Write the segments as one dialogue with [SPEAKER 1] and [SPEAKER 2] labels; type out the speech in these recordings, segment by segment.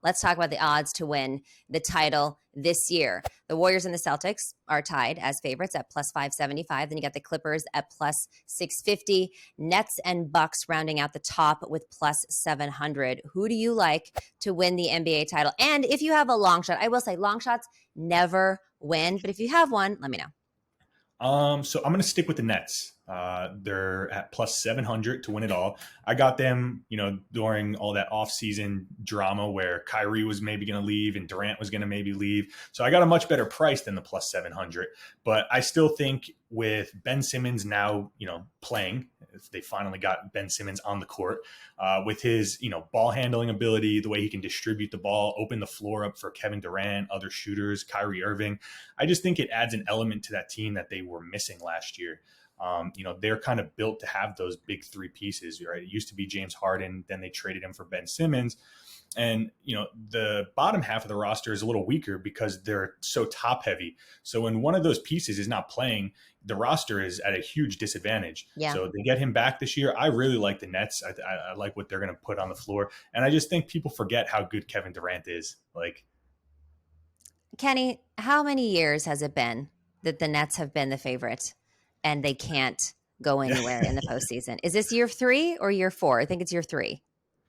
[SPEAKER 1] let's talk about the odds to win the title this year. The Warriors and the Celtics are tied as favorites at plus 575. Then you got the Clippers at plus 650. Nets and Bucks rounding out the top with plus 700. Who do you like to win the NBA title? And if you have a long shot, I will say long shots never win. But if you have one, let me know.
[SPEAKER 2] So I'm going to stick with the Nets. They're at plus 700 to win it all. I got them, during all that offseason drama where Kyrie was maybe going to leave and Durant was going to maybe leave. So I got a much better price than the plus 700. But I still think with Ben Simmons now, playing, they finally got Ben Simmons on the court with his, ball handling ability, the way he can distribute the ball, open the floor up for Kevin Durant, other shooters, Kyrie Irving. I just think it adds an element to that team that they were missing last year. They're kind of built to have those big three pieces, right? It used to be James Harden, then they traded him for Ben Simmons. And, the bottom half of the roster is a little weaker because they're so top heavy. So when one of those pieces is not playing, the roster is at a huge disadvantage.
[SPEAKER 1] Yeah.
[SPEAKER 2] So they get him back this year. I really like the Nets. I like what they're going to put on the floor. And I just think people forget how good Kevin Durant is.
[SPEAKER 1] Kenny, how many years has it been that the Nets have been the favorite and they can't go anywhere in the postseason? Is this year 3 or year 4? I think it's year 3.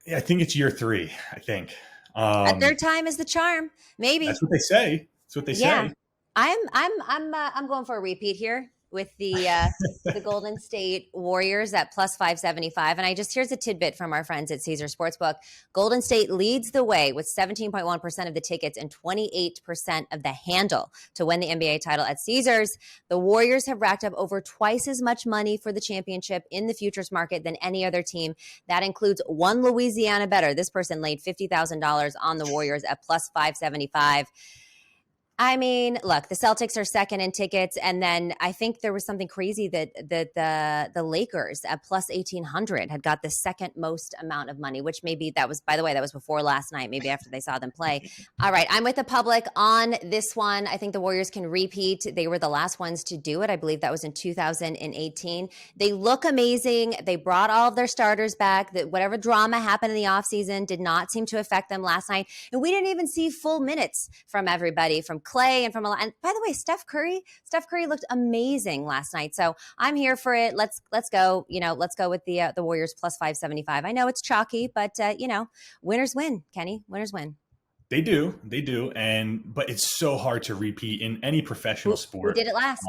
[SPEAKER 2] Yeah, I think it's year 3, I think.
[SPEAKER 1] A third time is the charm. Maybe.
[SPEAKER 2] That's what they say. That's what they say.
[SPEAKER 1] I'm going for a repeat here with the Golden State Warriors at plus 575. And here's a tidbit from our friends at Caesar Sportsbook. Golden State leads the way with 17.1% of the tickets and 28% of the handle to win the NBA title at Caesars. The Warriors have racked up over twice as much money for the championship in the futures market than any other team. That includes one Louisiana bettor. This person laid $50,000 on the Warriors at plus 575. I mean, look, the Celtics are second in tickets, and then I think there was something crazy that the Lakers at plus 1,800 had got the second most amount of money, which maybe that was, by the way, that was before last night, maybe after they saw them play. All right, I'm with the public on this one. I think the Warriors can repeat. They were the last ones to do it. I believe that was in 2018. They look amazing. They brought all of their starters back. That whatever drama happened in the offseason did not seem to affect them last night, and we didn't even see full minutes from everybody, from Clay and and by the way, Steph Curry looked amazing last night. So I'm here for it. Let's go. Let's go with the Warriors plus 575. I know it's chalky, but winners win. Kenny, winners win.
[SPEAKER 2] They do, but it's so hard to repeat in any professional sport.
[SPEAKER 1] Who did it last?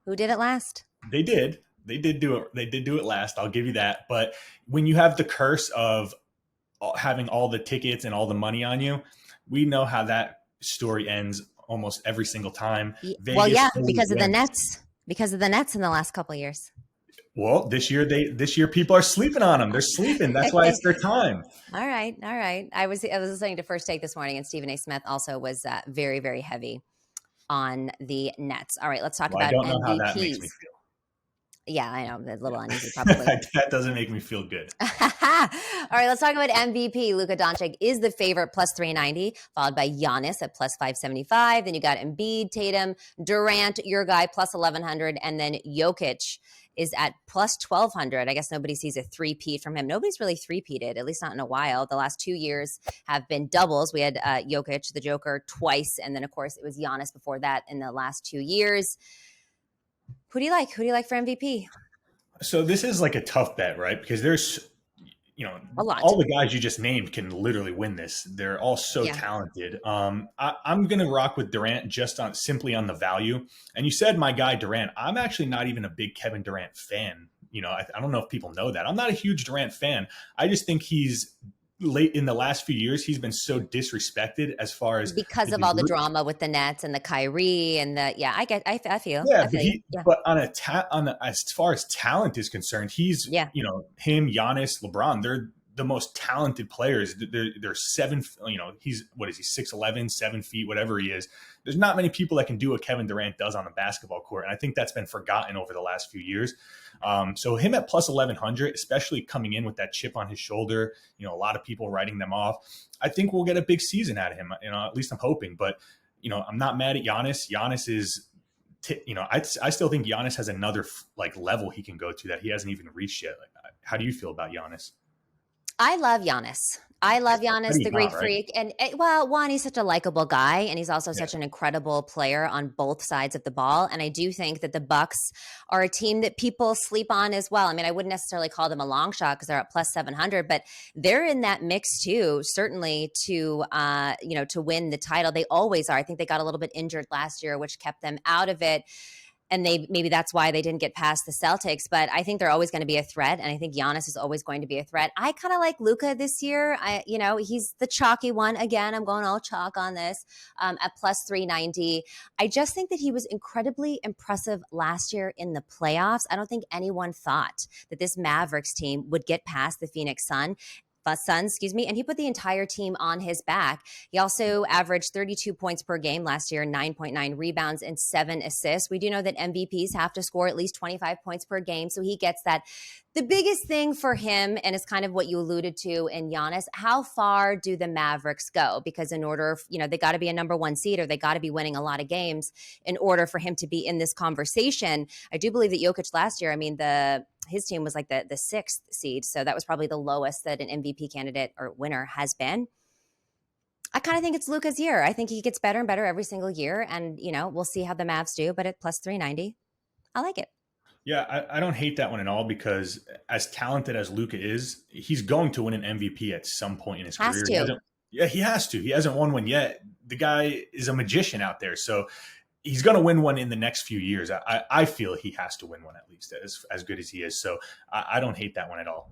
[SPEAKER 1] Who did it last?
[SPEAKER 2] They did do it. They did do it last. I'll give you that. But when you have the curse of having all the tickets and all the money on you, we know how that story ends almost every single time.
[SPEAKER 1] Because of the Nets. Because of the Nets in the last couple of years.
[SPEAKER 2] Well, this year people are sleeping on them. They're sleeping. That's why it's their time.
[SPEAKER 1] All right. I was listening to First Take this morning, and Stephen A. Smith also was very, very heavy on the Nets. All right, let's talk about MVPs. I don't know how that makes me feel. Yeah, I know. A little uneasy, probably.
[SPEAKER 2] That doesn't make me feel good.
[SPEAKER 1] All right, let's talk about MVP. Luka Doncic is the favorite, plus 390, followed by Giannis at plus 575. Then you got Embiid, Tatum, Durant, your guy, plus 1,100. And then Jokic is at plus 1,200. I guess nobody sees a three-peat from him. Nobody's really three-peated, at least not in a while. The last 2 years have been doubles. We had Jokic, the Joker, twice. And then, of course, it was Giannis before that in the last 2 years. Who do you like? Who do you like for MVP?
[SPEAKER 2] So this is like a tough bet, right? Because there's,
[SPEAKER 1] a lot.
[SPEAKER 2] All the guys you just named can literally win this. They're all so talented. I'm going to rock with Durant just simply on the value. And you said my guy Durant. I'm actually not even a big Kevin Durant fan. I don't know if people know that. I'm not a huge Durant fan. I just think he's late in the last few years, he's been so disrespected as far as
[SPEAKER 1] because of all the drama with the Nets and the Kyrie and the I feel
[SPEAKER 2] but as far as talent is concerned, he's him, Giannis, LeBron, they're the most talented players. They're 7, he's 6'11", 7 feet, whatever he is. There's not many people that can do what Kevin Durant does on the basketball court. And I think that's been forgotten over the last few years. So him at plus 1,100, especially coming in with that chip on his shoulder, a lot of people writing them off. I think we'll get a big season out of him. At least I'm hoping, but I'm not mad at Giannis. Giannis is, I still think Giannis has another level he can go to that he hasn't even reached yet. How do you feel about Giannis?
[SPEAKER 1] I love Giannis. I love
[SPEAKER 2] How do
[SPEAKER 1] Giannis,
[SPEAKER 2] you
[SPEAKER 1] the
[SPEAKER 2] not,
[SPEAKER 1] Greek
[SPEAKER 2] right?
[SPEAKER 1] freak. And well, one, he's such a likable guy, and he's also
[SPEAKER 2] Yeah.
[SPEAKER 1] such an incredible player on both sides of the ball. And I do think that the Bucks are a team that people sleep on as well. I mean, I wouldn't necessarily call them a long shot because they're at plus 700, but they're in that mix too, certainly to win the title. They always are. I think they got a little bit injured last year, which kept them out of it, and they maybe that's why they didn't get past the Celtics. But I think they're always going to be a threat, and I think Giannis is always going to be a threat. I kind of like Luka this year. He's the chalky one again. I'm going all chalk on this at plus 390. I just think that he was incredibly impressive last year in the playoffs. I don't think anyone thought that this Mavericks team would get past the Phoenix Suns, excuse me, and he put the entire team on his back. He also averaged 32 points per game last year, 9.9 rebounds, and 7 assists. We do know that MVPs have to score at least 25 points per game, so he gets that. The biggest thing for him, and it's kind of what you alluded to in Giannis, how far do the Mavericks go? Because in order, they got to be a number one seed, or they got to be winning a lot of games in order for him to be in this conversation. I do believe that Jokic last year, I mean, his team was like the sixth seed, so that was probably the lowest that an MVP candidate or winner has been. I kind of think it's Luka's year. I think he gets better and better every single year, and we'll see how the Mavs do. But at plus 390, I like it.
[SPEAKER 2] Yeah, I don't hate that one at all because as talented as Luka is, he's going to win an MVP at some point in his
[SPEAKER 1] Has
[SPEAKER 2] career.
[SPEAKER 1] to.
[SPEAKER 2] He has to. He hasn't won one yet. The guy is a magician out there. So he's going to win one in the next few years. I feel he has to win one at least as good as he is. So I don't hate that one at all.